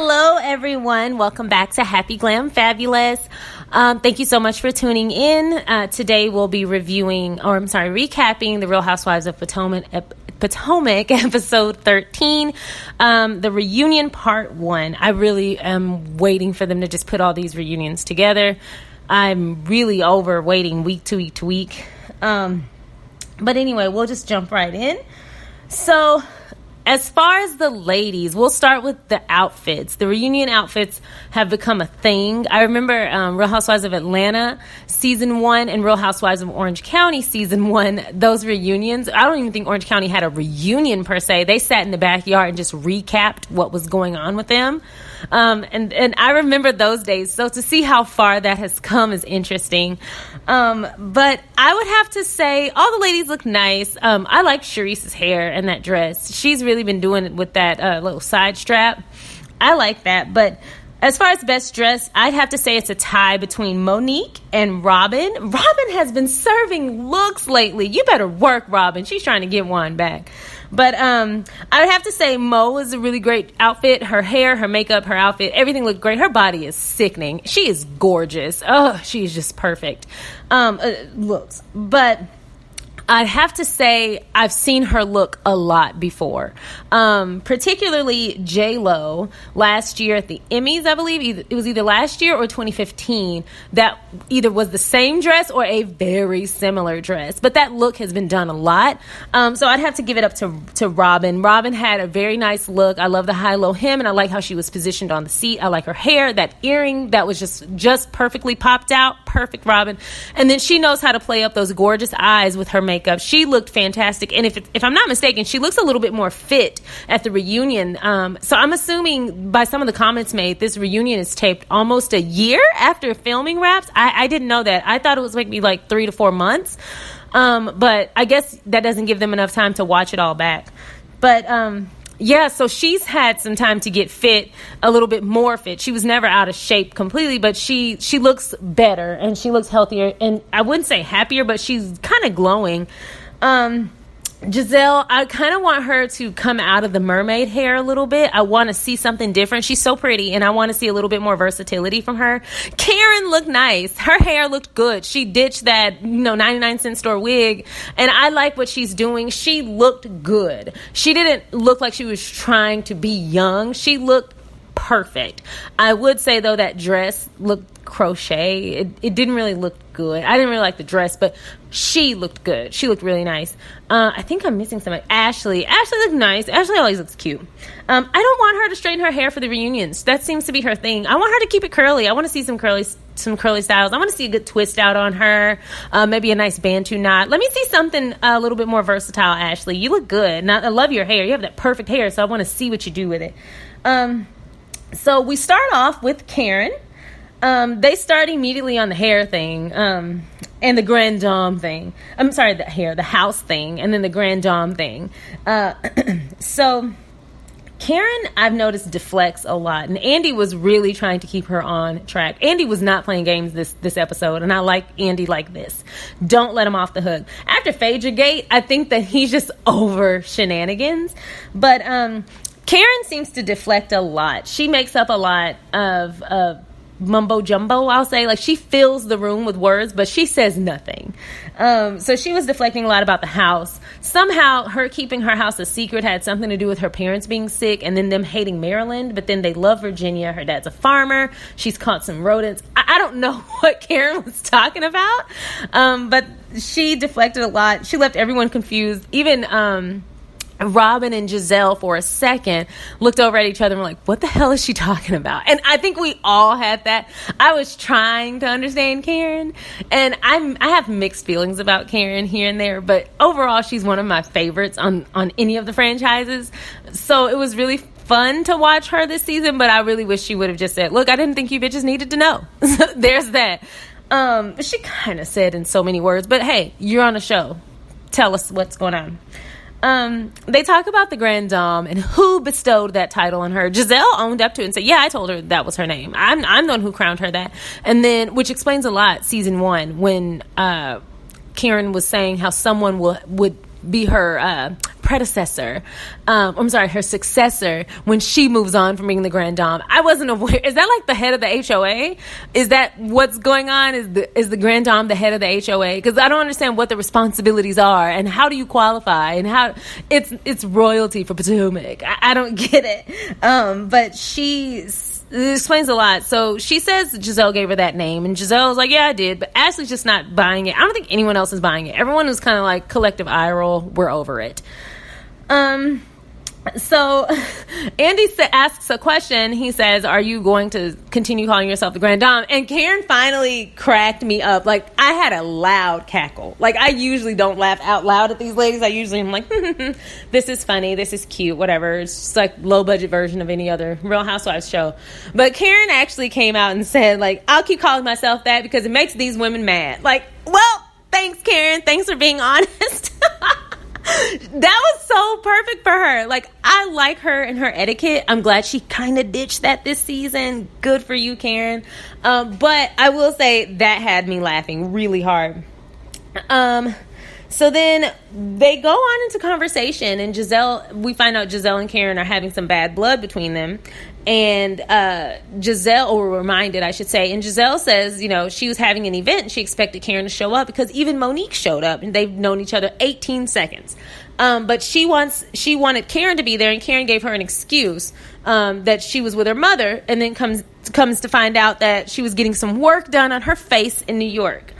Hello, everyone. Welcome back to Happy Glam Fabulous. Thank you so much for tuning in. Today we'll be recapping the Real Housewives of Potomac episode 13, the reunion part 1. I really am waiting for them to just put all these reunions together. I'm really over waiting week to week to week. But anyway, we'll just jump right in. So, as far as the ladies, we'll start with the outfits. The reunion outfits have become a thing. I remember Real Housewives of Atlanta season 1 and Real Housewives of Orange County season 1, those reunions. I don't even think Orange County had a reunion per se. They sat in the backyard and just recapped what was going on with them. And I remember those days. So to see how far that has come is interesting. But I would have to say all the ladies look nice. I like Charisse's hair and that dress. She's really been doing it with that little side strap. I like that. But as far as best dress, I'd have to say it's a tie between Monique and Robin. Robin has been serving looks lately. You better work, Robin. She's trying to get one back. But I would have to say Mo is a really great outfit. Her hair, her makeup, her outfit, everything looked great. Her body is sickening. She is gorgeous. Oh, she is just perfect. Looks. But I'd have to say I've seen her look a lot before, particularly J-Lo last year at the Emmys, I believe. It was either last year or 2015 that either was the same dress or a very similar dress. But that look has been done a lot. So I'd have to give it up to Robin. Robin had a very nice look. I love the high-low hem, and I like how she was positioned on the seat. I like her hair, that earring that was just perfectly popped out. Perfect, Robin. And then she knows how to play up those gorgeous eyes with her makeup. She looked fantastic, and if I'm not mistaken, she looks a little bit more fit at the reunion. So I'm assuming by some of the comments made, this reunion is taped almost a year after filming wraps. I didn't know that. I thought it was maybe like 3 to 4 months, but I guess that doesn't give them enough time to watch it all back. But yeah, so she's had some time to get fit, a little bit more fit. She was never out of shape completely, but she looks better and she looks healthier. And I wouldn't say happier, but she's kind of glowing. Giselle, I kind of want her to come out of the mermaid hair a little bit. I want to see something different. She's so pretty, and I want to see a little bit more versatility from her. Karen looked nice. Her hair looked good. She ditched that 99-cent store wig, and I like what she's doing. She looked good. She didn't look like she was trying to be young. She looked perfect. I would say, though, that dress looked crochet. It didn't really look good. I didn't really like the dress, but she looked good. She looked really nice. I think I'm missing somebody. Ashley looked nice. Ashley always looks cute. I don't want her to straighten her hair for the reunions. That seems to be her thing. I want her to keep it curly. I want to see some curly styles. I want to see a good twist out on her. Maybe a nice bantu knot. Let me see something a little bit more versatile, Ashley. You look good. And I love your hair. You have that perfect hair, so I want to see what you do with it. So we start off with Karen. They start immediately on the hair thing, and the grand dame thing. I'm sorry, the house thing, and then the grand dame thing. So Karen, I've noticed, deflects a lot, and Andy was really trying to keep her on track. Andy was not playing games this episode, and I like Andy like this. Don't let him off the hook. After Phaedra Gate, I think that he's just over shenanigans, but Karen seems to deflect a lot. She makes up a lot of mumbo jumbo, I'll say. Like, she fills the room with words, but she says nothing. So she was deflecting a lot about the house. Somehow her keeping her house a secret had something to do with her parents being sick and then them hating Maryland, but then they love Virginia. Her dad's a farmer. She's caught some rodents. I don't know what Karen was talking about, but she deflected a lot. She left everyone confused. Even Robin and Giselle, for a second, looked over at each other and were like, what the hell is she talking about? And I think we all had that. I was trying to understand Karen, and I have mixed feelings about Karen here and there, but overall, she's one of my favorites on any of the franchises. So it was really fun to watch her this season, but I really wish she would have just said, look, I didn't think you bitches needed to know. There's that. She kind of said in so many words, but hey, you're on a show. Tell us what's going on. They talk about the Grand Dame and who bestowed that title on her. Giselle owned up to it and said, yeah, I told her that was her name. I'm the one who crowned her that. And then, which explains a lot, season 1, when Karen was saying how someone would be her predecessor. Her successor when she moves on from being the grand dame. I wasn't aware. Is that like the head of the HOA? Is that what's going on? Is the grand dame the head of the HOA? Because I don't understand what the responsibilities are and how do you qualify and how it's royalty for Potomac. I don't get it. But it explains a lot. So she says Giselle gave her that name, and Giselle was like, yeah, I did, but Ashley's just not buying it. I don't think anyone else is buying it. Everyone was kind of like collective eye roll. We're over it. So Andy asks a question. He says, are you going to continue calling yourself the grand dame? And Karen finally cracked me up. Like, I had a loud cackle. Like, I usually don't laugh out loud at these ladies. I usually am like, this is funny, this is cute, whatever. It's just like low budget version of any other Real Housewives show. But Karen actually came out and said, like, I'll keep calling myself that because it makes these women mad. Like, well, thanks, Karen. Thanks for being honest. That was so perfect for her. Like, I like her and her etiquette. I'm glad she kind of ditched that this season. Good for you, Karen. But I will say that had me laughing really hard. So then they go on into conversation, and we find out Giselle and Karen are having some bad blood between them. And Giselle, or reminded, I should say, and Giselle says, she was having an event and she expected Karen to show up because even Monique showed up and they've known each other 18 seconds. But she wanted Karen to be there, and Karen gave her an excuse that she was with her mother, and then comes to find out that she was getting some work done on her face in New York.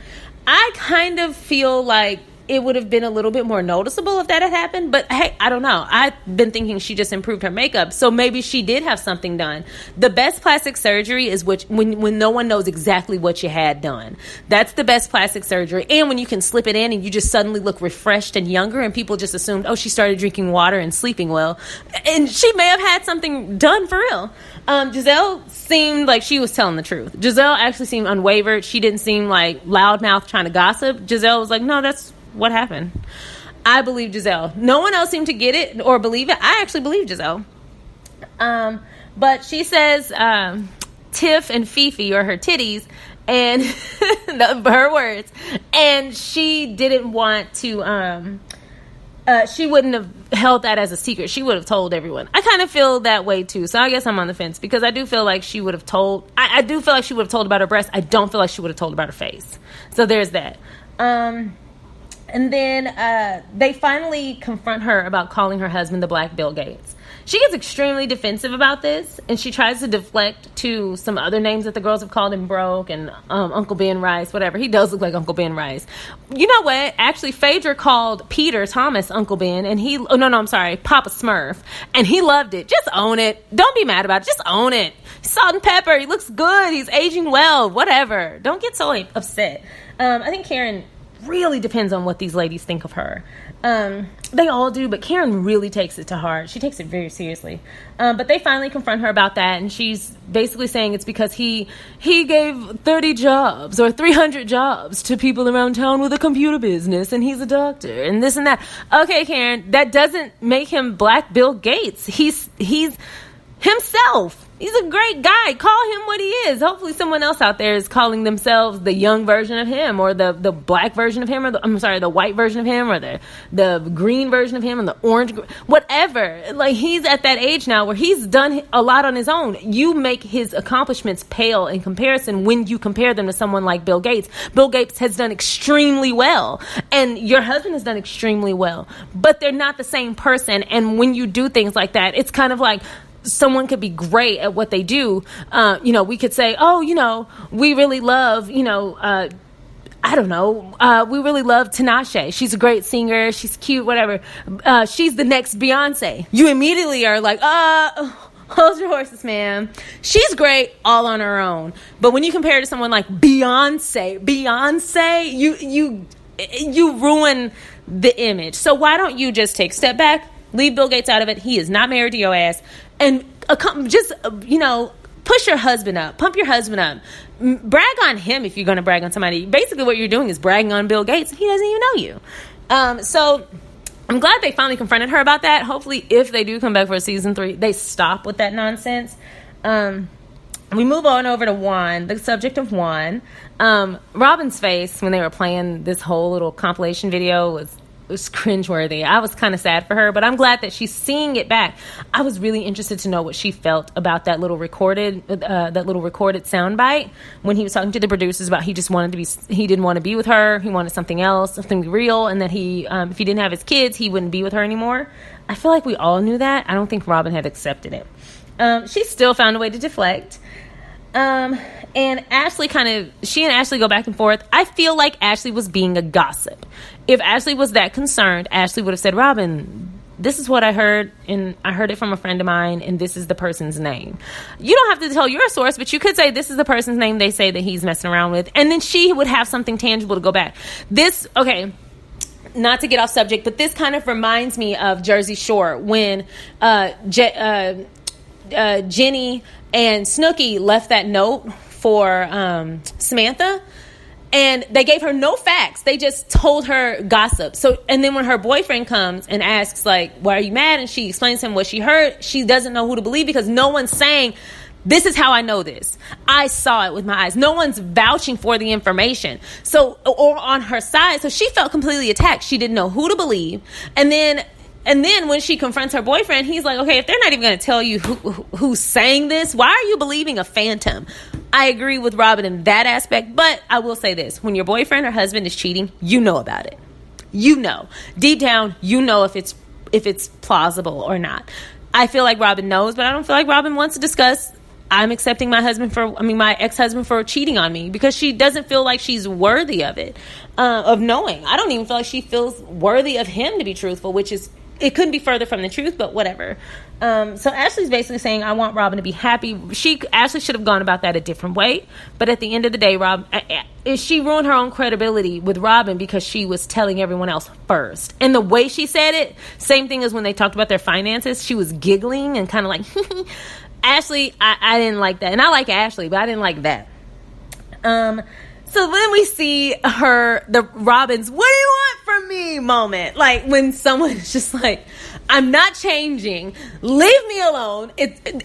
I kind of feel like it would have been a little bit more noticeable if that had happened. But hey, I don't know. I've been thinking she just improved her makeup. So maybe she did have something done. The best plastic surgery is when no one knows exactly what you had done. That's the best plastic surgery. And when you can slip it in and you just suddenly look refreshed and younger, and people just assumed, oh, she started drinking water and sleeping well. And she may have had something done for real. Giselle seemed like she was telling the truth. Giselle actually seemed unwavered. She didn't seem like loudmouth trying to gossip. Giselle was like, no, that's what happened. I believe Giselle. No one else seemed to get it or believe it. I actually believe Giselle. But she says Tiff and Fifi are her titties, and her words. And she didn't want to. She wouldn't have held that as a secret. She would have told everyone. I kind of feel that way too. So I guess I'm on the fence because I do feel like she would have told. I do feel like she would have told about her breasts. I don't feel like she would have told about her face. So there's that. And then they finally confront her about calling her husband the Black Bill Gates. She gets extremely defensive about this, and she tries to deflect to some other names that the girls have called him broke and Uncle Ben Rice, whatever. He does look like Uncle Ben Rice. You know what? Actually, Phaedra called Peter Thomas Uncle Ben, and Papa Smurf, and he loved it. Just own it. Don't be mad about it. Just own it. Salt and pepper. He looks good. He's aging well. Whatever. Don't get so upset. I think Karen really depends on what these ladies think of her. They all do, but Karen really takes it to heart. She takes it very seriously. But they finally confront her about that, and she's basically saying it's because he gave 30 jobs or 300 jobs to people around town with a computer business, and he's a doctor, and this and that. Okay, Karen, that doesn't make him Black Bill Gates. He's himself. He's a great guy. Call him what he is. Hopefully someone else out there is calling themselves the young version of him, or the black version of him, or the white version of him, or the green version of him, and the orange, whatever. Like, he's at that age now where he's done a lot on his own. You make his accomplishments pale in comparison when you compare them to someone like Bill Gates. Bill Gates has done extremely well, and your husband has done extremely well, but they're not the same person. And when you do things like that, it's kind of like, someone could be great at what they do. We could say, we really love, we really love Tinashe. She's a great singer. She's cute, whatever. She's the next Beyonce. You immediately are like, hold your horses, man. She's great all on her own. But when you compare it to someone like Beyonce, you ruin the image. So why don't you just take a step back, leave Bill Gates out of it? He is not married to your ass. And just, push your husband up. Pump your husband up. Brag on him if you're going to brag on somebody. Basically, what you're doing is bragging on Bill Gates. He doesn't even know you. So I'm glad they finally confronted her about that. Hopefully, if they do come back for season 3, they stop with that nonsense. We move on over to Juan, the subject of Juan. Robin's face when they were playing this whole little compilation video was was cringeworthy. I was kind of sad for her, but I'm glad that she's seeing it back. I was really interested to know what she felt about that little recorded soundbite when he was talking to the producers about he didn't want to be with her. He wanted something else, something real, and that if he didn't have his kids, he wouldn't be with her anymore. I feel like we all knew that. I don't think Robin had accepted it. She still found a way to deflect. And Ashley she and Ashley go back and forth. I feel like Ashley was being a gossip. If Ashley was that concerned, Ashley would have said, Robin, this is what I heard, and I heard it from a friend of mine, and this is the person's name. You don't have to tell your source, but you could say this is the person's name they say that he's messing around with, and then she would have something tangible to go back. Not to get off subject, but this kind of reminds me of Jersey Shore when Jenny and Snooki left that note for Samantha, and they gave her no facts. They just told her gossip. And then when her boyfriend comes and asks, like, why are you mad? And she explains to him what she heard, she doesn't know who to believe because no one's saying, this is how I know this. I saw it with my eyes. No one's vouching for the information. Or on her side. So she felt completely attacked. She didn't know who to believe. And then when she confronts her boyfriend, he's like, okay, if they're not even going to tell you who's saying this, why are you believing a phantom? I agree with Robin in that aspect, but I will say this. When your boyfriend or husband is cheating, you know about it. You know. Deep down, you know if it's plausible or not. I feel like Robin knows, but I don't feel like Robin wants to discuss I'm accepting my ex-husband for cheating on me, because she doesn't feel like she's worthy of it, of knowing. I don't even feel like she feels worthy of him to be truthful, which is, it couldn't be further from the truth, but whatever. So Ashley's basically saying, I want Robin to be happy. Ashley should have gone about that a different way. But at the end of the day, she ruined her own credibility with Robin because she was telling everyone else first. And the way she said it, same thing as when they talked about their finances. She was giggling and kind of like, Ashley, I didn't like that. And I like Ashley, but I didn't like that. So then we see the Robin's, what do you want from me moment? Like when someone's just like, I'm not changing. Leave me alone.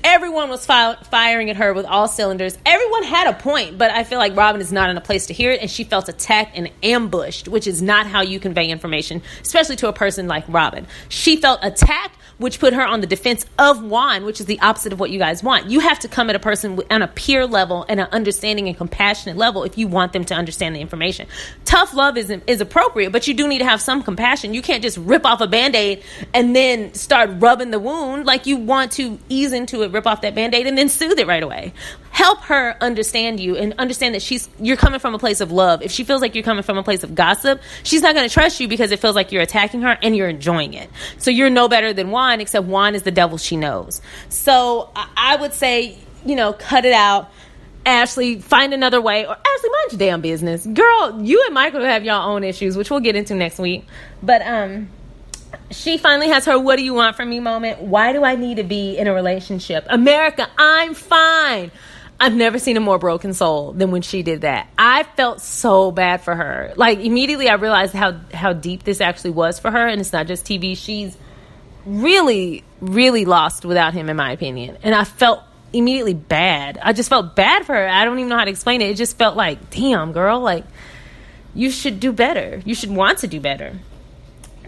Everyone was firing at her with all cylinders. Everyone had a point, but I feel like Robin is not in a place to hear it, and she felt attacked and ambushed, which is not how you convey information, especially to a person like Robin. She felt attacked, which put her on the defense of Juan, which is the opposite of what you guys want. You have to come at a person on a peer level and an understanding and compassionate level if you want them to understand the information. Tough love is appropriate, but you do need to have some compassion. You can't just rip off a Band-Aid and then start rubbing the wound. Like, you want to ease into it, rip off that Band-Aid, and then soothe it right away. Help her understand you and understand that you're coming from a place of love. If she feels like you're coming from a place of gossip, she's not going to trust you because it feels like you're attacking her and you're enjoying it. So you're no better than Juan, except Juan is the devil she knows. So I would say, cut it out. Ashley, find another way. Or Ashley, mind your damn business. Girl, you and Michael have your own issues, which we'll get into next week. But she finally has her what do you want from me moment. Why do I need to be in a relationship? America, I'm fine. I've never seen a more broken soul than when she did that. I felt so bad for her. Like, immediately I realized how deep this actually was for her, and it's not just TV. She's really, really lost without him, in my opinion. And I felt immediately bad. I just felt bad for her. I don't even know how to explain it. It just felt like, damn, girl, like, you should do better. You should want to do better.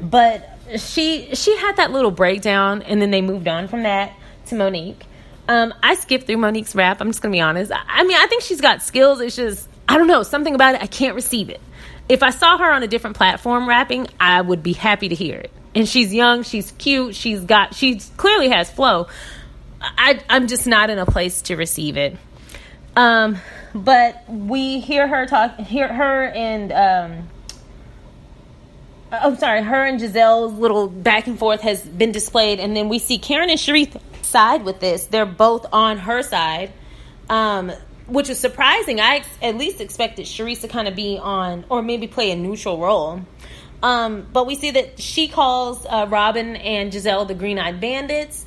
But she had that little breakdown, and then they moved on from that to Monique. I skipped through Monique's rap. I'm just going to be honest. I think she's got skills. It's just, I don't know, something about it. I can't receive it. If I saw her on a different platform rapping, I would be happy to hear it. And she's young. She's cute. She clearly has flow. I'm just not in a place to receive it. But we hear her and Giselle's little back and forth has been displayed. And then we see Karen and Sharif side with this. They're both on her side, which was surprising. I at least expected Sharice to kind of be on, or maybe play a neutral role. But we see that she calls Robin and Giselle the Green-Eyed Bandits.